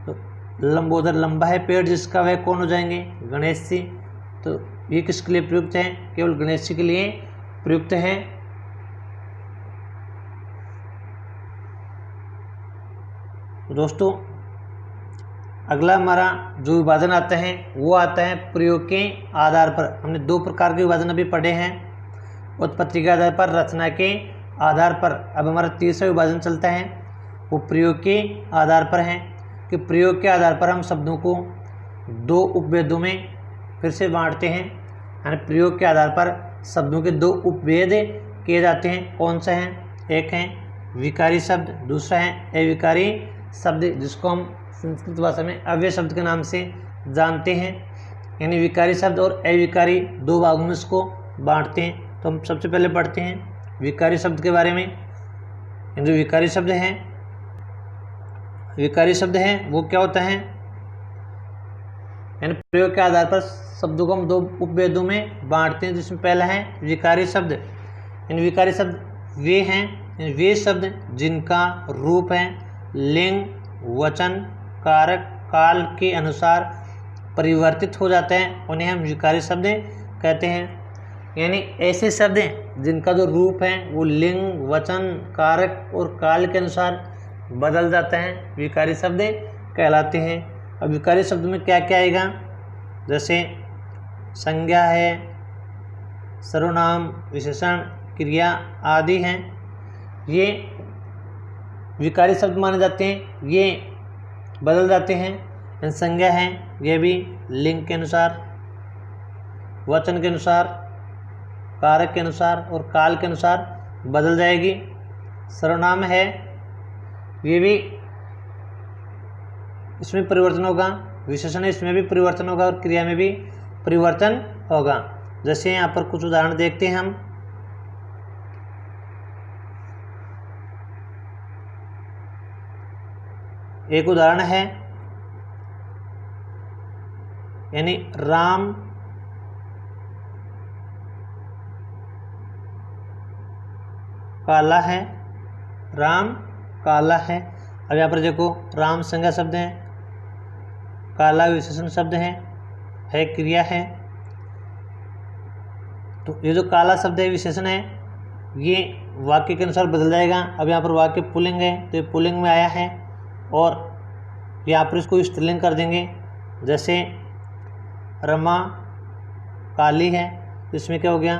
तो लंबोदर लंबा है पेट जिसका, वह कौन हो जाएंगे? गणेश जी। तो ये किसके लिए प्रयुक्त है? केवल गणेश जी के लिए प्रयुक्त है। दोस्तों अगला हमारा जो विभाजन आता है वो आता है प्रयोग के आधार पर। हमने 2 प्रकार के विभाजन अभी पढ़े हैं, उत्पत्ति के आधार पर, रचना के आधार पर। अब हमारा तीसरा विभाजन चलता है, वो प्रयोग के आधार पर है कि प्रयोग के आधार पर हम शब्दों को 2 उपभेदों में फिर से बांटते हैं। यानी प्रयोग के आधार पर शब्दों के 2 उपभेद किए जाते हैं। कौन सा है? एक है विकारी शब्द, दूसरा है अविकारी शब्द, जिसको हम संस्कृत भाषा में अव्यय शब्द के नाम से जानते हैं। यानी विकारी शब्द और अविकारी 2 भागों में इसको बांटते हैं। तो हम सबसे पहले पढ़ते हैं विकारी शब्द के बारे में। जो विकारी शब्द हैं, विकारी शब्द हैं वो क्या होता है? यानी प्रयोग के आधार पर शब्दों को हम 2 उपभेदों में बांटते हैं, जिसमें पहला है विकारी शब्द। यानी विकारी शब्द वे हैं, वे शब्द जिनका रूप है लिंग, वचन, कारक, काल के अनुसार परिवर्तित हो जाता है, उन्हें हम विकारी शब्द कहते हैं। यानी ऐसे शब्द जिनका जो रूप है वो लिंग, वचन, कारक और काल के अनुसार बदल जाता है, विकारी शब्द कहलाते हैं। अब विकारी शब्द में क्या क्या आएगा? जैसे संज्ञा है, सर्वनाम, विशेषण, क्रिया आदि हैं, ये विकारी शब्द माने जाते हैं। ये बदल जाते हैं। संज्ञा है, ये भी लिंग के अनुसार, वचन के अनुसार, कारक के अनुसार और काल के अनुसार बदल जाएगी। सर्वनाम है, ये भी इसमें परिवर्तन होगा, विशेषण इसमें भी परिवर्तन होगा और क्रिया में भी परिवर्तन होगा। जैसे यहाँ पर कुछ उदाहरण देखते हैं हम। एक उदाहरण है, यानी राम काला है, राम काला है। अब यहाँ पर देखो राम संज्ञा शब्द है, काला विशेषण शब्द है क्रिया है। तो ये जो काला शब्द है विशेषण है, ये वाक्य के अनुसार बदल जाएगा। अब यहाँ पर वाक्य पुल्लिंग है तो ये पुल्लिंग में आया है, और यहाँ पर इसको स्त्रीलिंग कर देंगे। जैसे रमा काली है, तो इसमें क्या हो गया?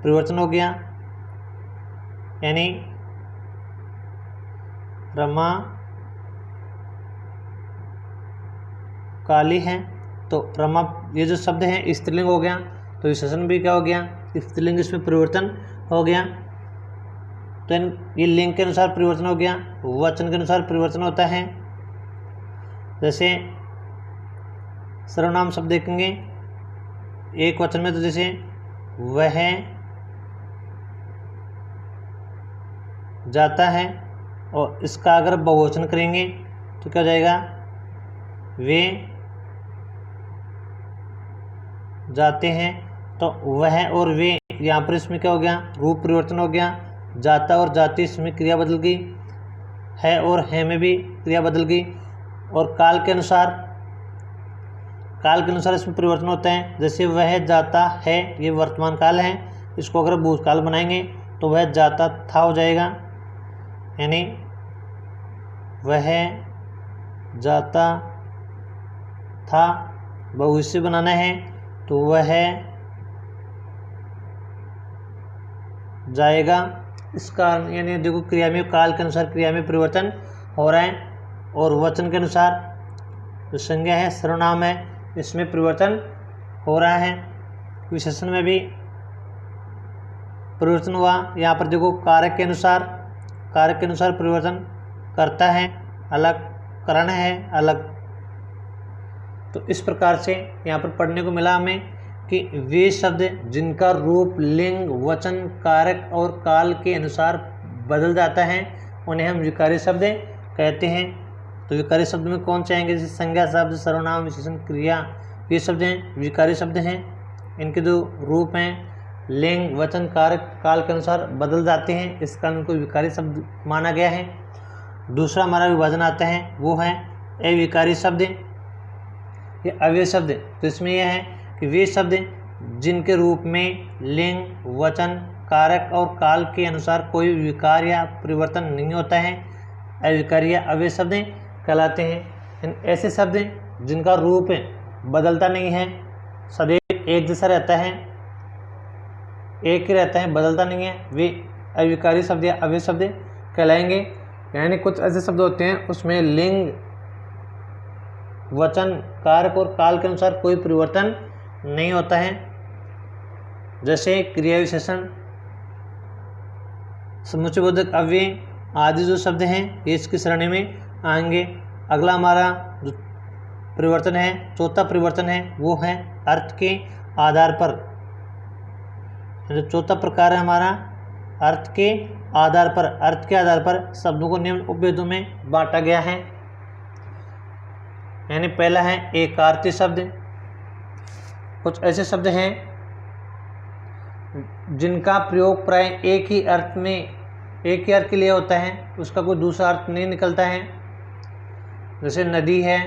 परिवर्तन हो गया। यानी रमा काली है, तो रमा ये जो शब्द है स्त्रीलिंग हो गया, तो विशेषण भी क्या हो गया? स्त्रीलिंग, इसमें परिवर्तन हो गया। तो ये लिंग के अनुसार परिवर्तन हो गया, वचन के अनुसार परिवर्तन होता है। जैसे सर्वनाम शब्द देखेंगे एक वचन में, तो जैसे वह जाता है, और इसका अगर बहुवचन करेंगे तो क्या हो जाएगा? वे जाते हैं, तो वह और वे, यहाँ पर इसमें क्या हो गया, रूप परिवर्तन हो गया। जाता और जाती इसमें क्रिया बदल गई, है और है में भी क्रिया बदल गई। और काल के अनुसार इसमें परिवर्तन होता है। जैसे वह जाता है, ये वर्तमान काल है, इसको अगर भूतकाल बनाएंगे तो वह जाता था हो जाएगा, यानी वह जाता था। भविष्य बनाना है तो वह जाएगा। इस कारण यानी देखो क्रिया में, काल के अनुसार क्रिया में परिवर्तन हो रहा है। और वचन के अनुसार जो संज्ञा है, सर्वनाम है, इसमें परिवर्तन हो रहा है। विशेषण में भी परिवर्तन हुआ। यहाँ पर देखो कारक के अनुसार परिवर्तन करता है, अलग करण है अलग। तो इस प्रकार से यहाँ पर पढ़ने को मिला हमें कि वे शब्द जिनका रूप, लिंग, वचन, कारक और काल के अनुसार बदल जाता है उन्हें हम विकारी शब्द कहते हैं। तो विकारी शब्द में कौन से आएंगे, जैसे संज्ञा शब्द, सर्वनाम, विशेषण, क्रिया, ये शब्द हैं विकारी शब्द हैं। इनके जो रूप हैं, लिंग, वचन, कारक, काल के अनुसार बदल जाते हैं, इस कारण उनको विकारी शब्द माना गया है। दूसरा हमारा विभाजन आता है, वो है अविकारी शब्द या अव्यय शब्द। तो इसमें यह है कि वे शब्द जिनके रूप में लिंग, वचन, कारक और काल के अनुसार कोई विकार या परिवर्तन नहीं होता है, अविकारी या अव्यय शब्द कहलाते हैं। ऐसे शब्द जिनका रूप बदलता नहीं है, सदैव एक जैसा रहता है, एक ही रहता है, बदलता नहीं है, वे अविकारी शब्द या अव्यय शब्द कहलाएंगे। यानी कुछ ऐसे शब्द होते हैं उसमें लिंग, वचन, कारक और काल के अनुसार कोई परिवर्तन नहीं होता है, जैसे क्रिया विशेषण, समुच्चयबोधक अव्यय आदि जो शब्द हैं ये इसकी श्रेणी में आएंगे। अगला हमारा जो परिवर्तन है, चौथा परिवर्तन है, वो है अर्थ के आधार पर। जो चौथा प्रकार है हमारा अर्थ के आधार पर शब्दों को निम्न उपभेदों में बांटा गया है। यानी पहला है एकार्थी शब्द। कुछ ऐसे शब्द हैं जिनका प्रयोग प्राय एक ही अर्थ के लिए होता है, उसका कोई दूसरा अर्थ नहीं निकलता है। जैसे नदी है,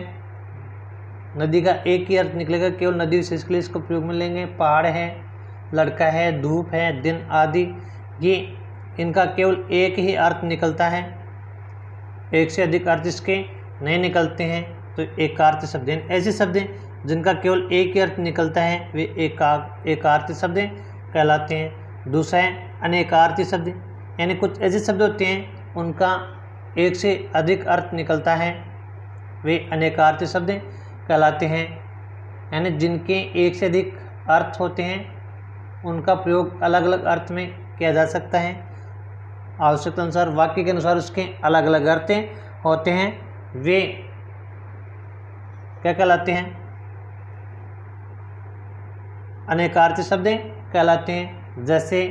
नदी का एक ही अर्थ निकलेगा, केवल नदी विशेष के लिए इसको प्रयोग में लेंगे। पहाड़ है, लड़का है, धूप है, दिन आदि, ये इनका केवल एक ही अर्थ निकलता है, एक से अधिक अर्थ इसके नहीं निकलते हैं, तो एकार्थी शब्द हैं। ऐसे शब्द जिनका केवल एक ही अर्थ निकलता है वे एकार्थी शब्द कहलाते हैं। दूसरा है अनेकार्थी शब्द, यानी कुछ ऐसे शब्द होते हैं उनका एक से अधिक अर्थ निकलता है, वे अनेकार्थी शब्द कहलाते हैं। यानी जिनके एक से अधिक अर्थ होते हैं उनका प्रयोग अलग अलग अर्थ में किया जा सकता है, आवश्यकता अनुसार, वाक्य के अनुसार उसके अलग अलग अर्थ होते हैं, वे क्या कहलाते हैं, अनेकार्थी शब्द कहलाते हैं। जैसे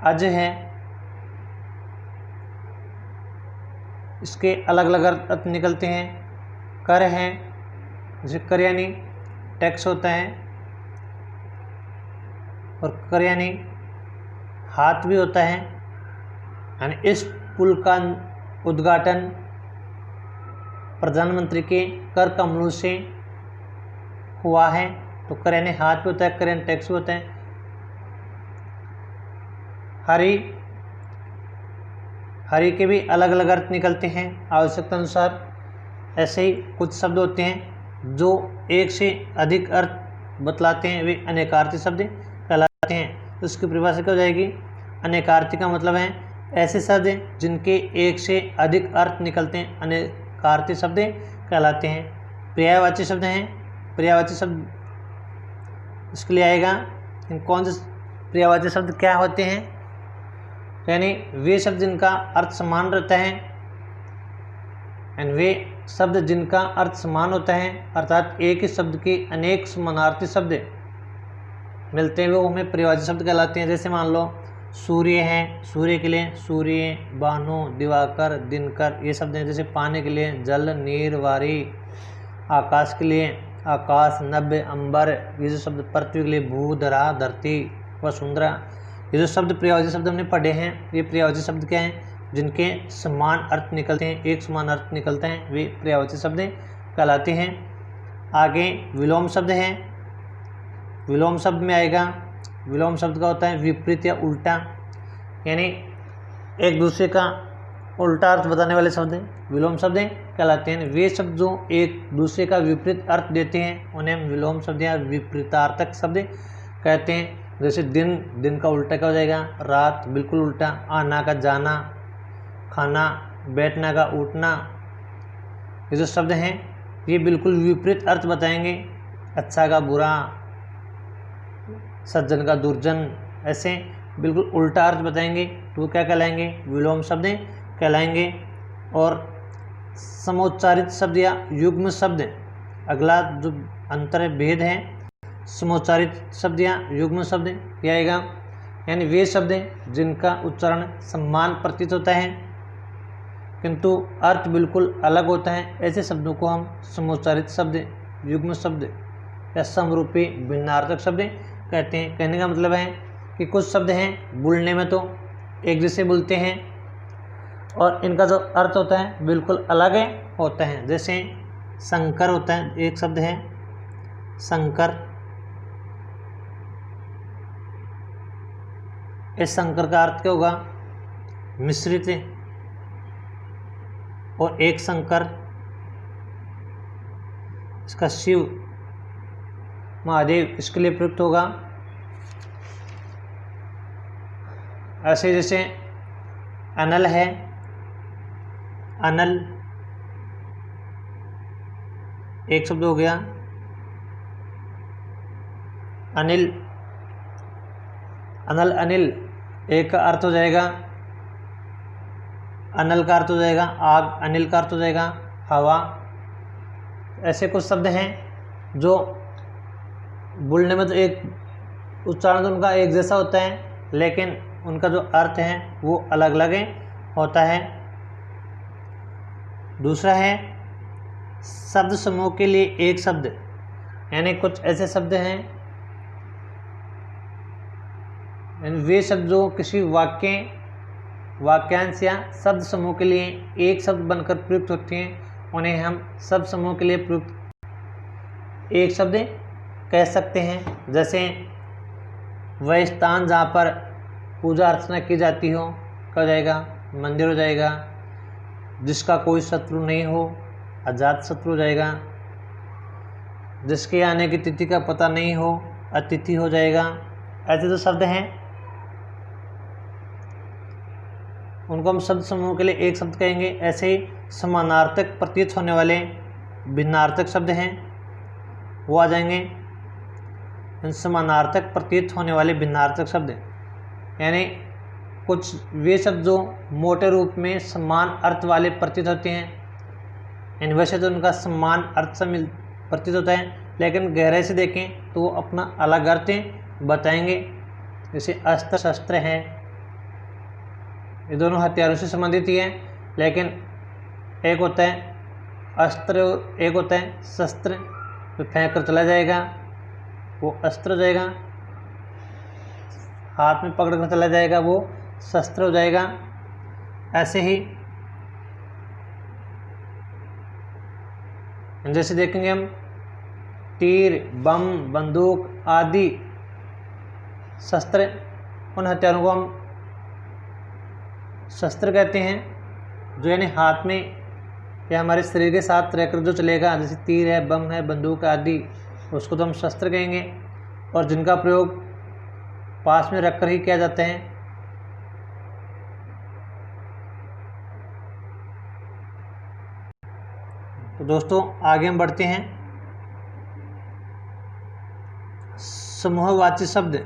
अज है, इसके अलग अलग अर्थ निकलते हैं। कर है, जैसे कर यानी टैक्स होता है, और कर यानी हाथ भी होता है। यानी इस पुल का उद्घाटन प्रधानमंत्री के कर कमलों से हुआ है, तो कर यानी हाथ भी होता है, कर यानी टैक्स भी होता है। हरि के भी अलग अलग अर्थ निकलते हैं आवश्यकता अनुसार। ऐसे ही कुछ शब्द होते हैं जो एक से अधिक अर्थ बतलाते हैं, वे अनेकार्थी शब्द कहलाते हैं। तो इसकी परिभाषा क्या हो जाएगी, अनेकार्थी का मतलब है ऐसे शब्द जिनके एक से अधिक अर्थ निकलते हैं, अनेकार्थी शब्द कहलाते हैं। पर्यायवाची शब्द हैं, पर्यायवाची शब्द इसके लिए आएगा। कौन से पर्यायवाची शब्द क्या होते हैं, यानी वे शब्द जिनका अर्थ समान रहता है, एंड वे शब्द जिनका अर्थ समान होता है, अर्थात एक ही शब्द के अनेक समानार्थी शब्द मिलते हैं, वो हमें पर्यायवाची शब्द कहलाते हैं। जैसे मान लो सूर्य है, सूर्य के लिए सूर्य, भानु, दिवाकर, दिनकर, ये शब्द हैं। जैसे पानी के लिए जल, नीर, वारी, आकाश के लिए आकाश, नभ, अंबर, ये जो शब्द पृथ्वी के लिए भू, धरा, धरती, वसुंधरा, ये जो शब्द प्रयोज्य शब्द हमने पढ़े हैं, ये प्रयोज्य शब्द क्या हैं? जिनके समान अर्थ निकलते हैं, एक समान अर्थ निकलते हैं, वे प्रयोज्य शब्द कहलाते हैं। आगे विलोम शब्द हैं। विलोम शब्द में आएगा, विलोम शब्द का होता है विपरीत या उल्टा, यानी एक दूसरे का उल्टा अर्थ बताने वाले शब्द विलोम शब्द कहलाते हैं। वे शब्द जो एक दूसरे का विपरीत अर्थ देते हैं उन्हें हम विलोम शब्द या विपरीतार्थक शब्द कहते हैं। जैसे दिन, दिन का उल्टा क्या हो जाएगा? रात, बिल्कुल उल्टा। आना का जाना, खाना, बैठना का उठना, ये जो शब्द हैं ये बिल्कुल विपरीत अर्थ बताएंगे। अच्छा का बुरा, सज्जन का दुर्जन, ऐसे बिल्कुल उल्टा अर्थ बताएंगे, तो वो क्या कहलाएंगे? विलोम शब्द कहलाएंगे। और समोच्चारित शब्द या युग्म शब्द, अगला जो अंतर है, भेद है, समोच्चारित शब्द या युग्म शब्द क्या आएगा? यानी वे शब्द जिनका उच्चारण समान प्रतीत होता है किंतु अर्थ बिल्कुल अलग होता है, ऐसे शब्दों को हम समोच्चारित शब्द, युग्म शब्द या समरूपी भिन्नार्थक शब्द कहते हैं। कहने का मतलब है कि कुछ शब्द हैं बोलने में तो एक जैसे बोलते हैं और इनका जो अर्थ होता है बिल्कुल अलग होता है। जैसे शंकर होता है, एक शब्द है शंकर, इस शंकर का अर्थ क्या होगा? मिश्रित। और एक शंकर, इसका शिव, महादेव, इसके लिए प्रयुक्त होगा। ऐसे जैसे अनल है, अनल एक शब्द हो गया। अनिल, अनल, अनिल एक का अर्थ हो जाएगा, अनल का अर्थ हो जाएगा आग, अनिल का अर्थ हो जाएगा हवा। ऐसे कुछ शब्द हैं जो बोलने में तो एक उच्चारण तो उनका एक जैसा होता है लेकिन उनका जो अर्थ है वो अलग अलग होता है। दूसरा है शब्द समूह के लिए एक शब्द, यानी कुछ ऐसे शब्द हैं, यानी वे शब्द जो किसी वाक्यांश या शब्द समूह के लिए एक शब्द बनकर प्रयुक्त होते हैं उन्हें हम शब्द समूह के लिए प्रयुक्त एक शब्द कह सकते हैं। जैसे वह स्थान जहाँ पर पूजा अर्चना की जाती हो क्या हो जाएगा? मंदिर हो जाएगा। जिसका कोई शत्रु नहीं हो अजात शत्रु हो जाएगा। जिसके आने की तिथि का पता नहीं हो अतिथि हो जाएगा। ऐसे जो शब्द हैं उनको हम शब्द समूह के लिए एक शब्द कहेंगे। ऐसे ही समानार्थक प्रतीत होने वाले भिन्नार्थक शब्द हैं वो आ जाएंगे। समानार्थक प्रतीत होने वाले भिन्नार्थक शब्द यानी कुछ वे शब्द जो मोटे रूप में समान अर्थ वाले प्रतीत होते हैं, यानी वैसे तो उनका समान अर्थ से प्रतीत होता है लेकिन गहराई से देखें तो वो अपना अलग अर्थ बताएंगे। जैसे अस्त्र शस्त्र है, ये दोनों हथियारों से संबंधित ही हैं लेकिन एक होता है अस्त्र, एक होता है शस्त्र, तो फेंक कर चला जाएगा वो अस्त्र हो जाएगा, हाथ में पकड़ कर चला जाएगा वो शस्त्र हो जाएगा। ऐसे ही जैसे देखेंगे हम तीर, बम, बंदूक आदि शस्त्र, उन हथियारों को हम शस्त्र कहते हैं जो यानी हाथ में या हमारे शरीर के साथ रहकर जो चलेगा। जैसे तीर है, बम है, बंदूक आदि, उसको तो हम शस्त्र कहेंगे। और जिनका प्रयोग पास में रखकर ही किया जाता है। तो दोस्तों आगे हम बढ़ते हैं। समूहवाची शब्द,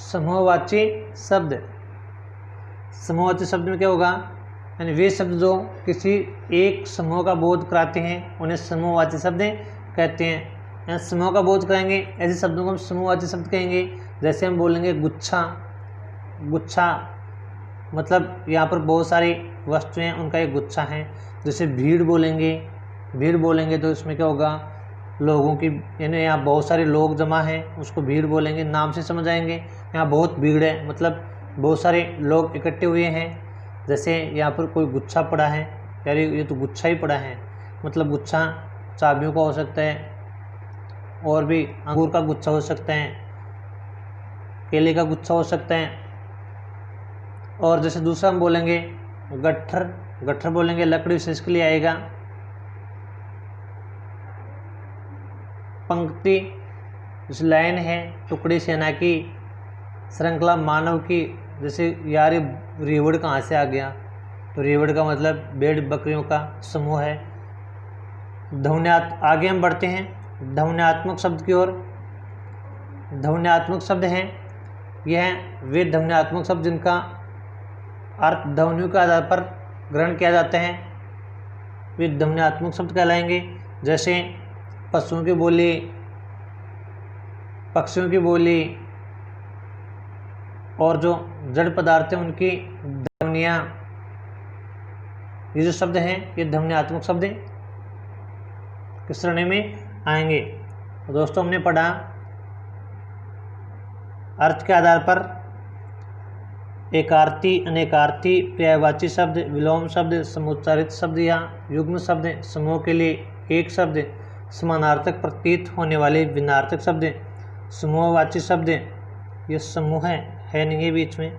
समूहवाची शब्द, समूहवाची शब्द में क्या होगा? यानी वे शब्द जो किसी एक समूह का बोध कराते हैं उन्हें समूहवाची शब्द कहते हैं। यहाँ समूह का बोध कराएंगे ऐसे शब्दों को हम समूहवाची शब्द कहेंगे। जैसे हम बोलेंगे गुच्छा, गुच्छा मतलब यहाँ पर बहुत सारी वस्तुएं उनका एक गुच्छा है। जैसे भीड़ बोलेंगे, भीड़ बोलेंगे तो इसमें क्या होगा, लोगों की, यानी यहाँ बहुत सारे लोग जमा हैं, उसको भीड़ बोलेंगे। नाम से समझ आएंगे यहाँ बहुत भीड़ है, मतलब बहुत सारे लोग इकट्ठे हुए हैं। जैसे यहाँ पर कोई गुच्छा पड़ा है, यार ये तो गुच्छा ही पड़ा है, मतलब गुच्छा चाबियों का हो सकता है, और भी अंगूर का गुच्छा हो सकता है, केले का गुच्छा हो सकता है। और जैसे दूसरा हम बोलेंगे गट्ठर, गट्ठर बोलेंगे लकड़ी विशेष के लिए आएगा। पंक्ति जैसे लाइन है, टुकड़ी सेना की, श्रृंखला मानव की। जैसे यार रेवड़ कहाँ से आ गया, तो रेवड़ का मतलब भेड़ बकरियों का समूह है। आगे हम बढ़ते हैं ध्वन्यात्मक शब्द की ओर। ध्वन्यात्मक शब्द हैं यह वे ध्वन्यात्मक शब्द जिनका अर्थ ध्वनियों के आधार पर ग्रहण किया जाता है, वे ध्वन्यात्मक शब्द कहलाएंगे। जैसे पशुओं की बोली, पक्षियों की बोली, और जो जड़ पदार्थ हैं उनकी ध्वनियाँ, ये जो शब्द हैं ये ध्वन्यात्मक शब्द किस श्रेणी में आएंगे। दोस्तों हमने पढ़ा अर्थ के आधार पर एकार्थी, अनेकार्थी, पर्यायवाची शब्द, विलोम शब्द, समुच्चारित शब्द या युग्म शब्द, समूह के लिए एक शब्द, समानार्थक प्रतीत होने वाले भिन्नार्थक शब्द, समूहवाची शब्द। ये समूह है नहीं है, बीच में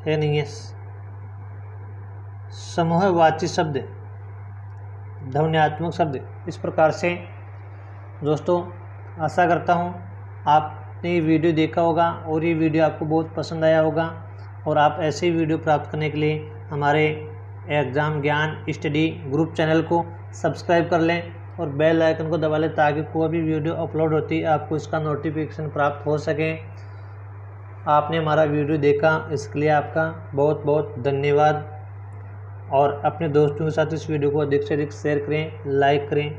है नहीं है, समूहवाची शब्द, ध्वन्यात्मक शब्द। इस प्रकार से दोस्तों आशा करता हूँ आपने ये वीडियो देखा होगा और ये वीडियो आपको बहुत पसंद आया होगा, और आप ऐसे ही वीडियो प्राप्त करने के लिए हमारे एग्ज़ाम ज्ञान स्टडी ग्रुप चैनल को सब्सक्राइब कर लें और बेल आइकन को दबा लें, ताकि कोई भी वीडियो अपलोड होती है आपको इसका नोटिफिकेशन प्राप्त हो सके। आपने हमारा वीडियो देखा इसके लिए आपका बहुत बहुत धन्यवाद, और अपने दोस्तों के साथ इस वीडियो को अधिक से अधिक शेयर करें, लाइक करें।